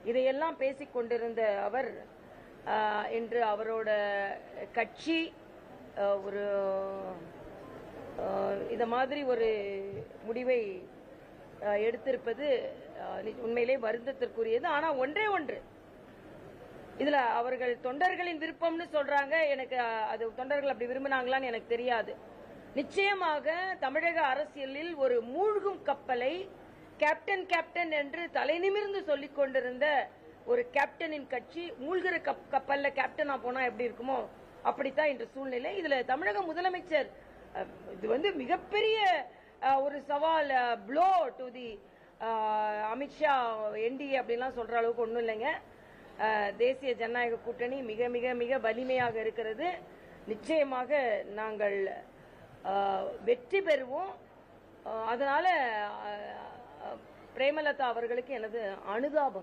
இதையெல்லாம் பேசிக் கொண்டிருந்த அவர் இன்று அவரோட கட்சி ஒரு இத மாதிரி ஒரு முடிவை எடுத்திருப்பது உண்மையிலே வருத்தத்திற்குரியது. ஆனா ஒன்றே ஒன்று, இதுல அவர்கள் தொண்டர்களின் விருப்பம்னு சொல்றாங்க. எனக்கு அது தொண்டர்கள் அப்படி விரும்பினாங்களான்னு எனக்கு தெரியாது. நிச்சயமாக தமிழக அரசியலில் ஒரு மூழ்கும் கப்பலை கேப்டன் கேப்டன் என்று தலை நிமிர்ந்து சொல்லிக் கொண்டிருந்த ஒரு கேப்டனின் கட்சி மூழ்கிற கப்பல்ல கேப்டனா போனா எப்படி இருக்குமோ அப்படித்தான் இன்று சூழ்நிலை. இதுல தமிழக முதலமைச்சர் இது மிகப்பெரிய ஒரு சவால், flow to the Amit Shah NDA அப்படின்லாம் சொல்ற அளவுக்கு ஒன்றும் இல்லைங்க. தேசிய ஜனநாயக கூட்டணி மிக மிக மிக வலிமையாக இருக்கிறது. நிச்சயமாக நாங்கள் வெற்றி பெறுவோம். அதனால பிரேமலதா அவர்களுக்கு எனது அனுதாபம்.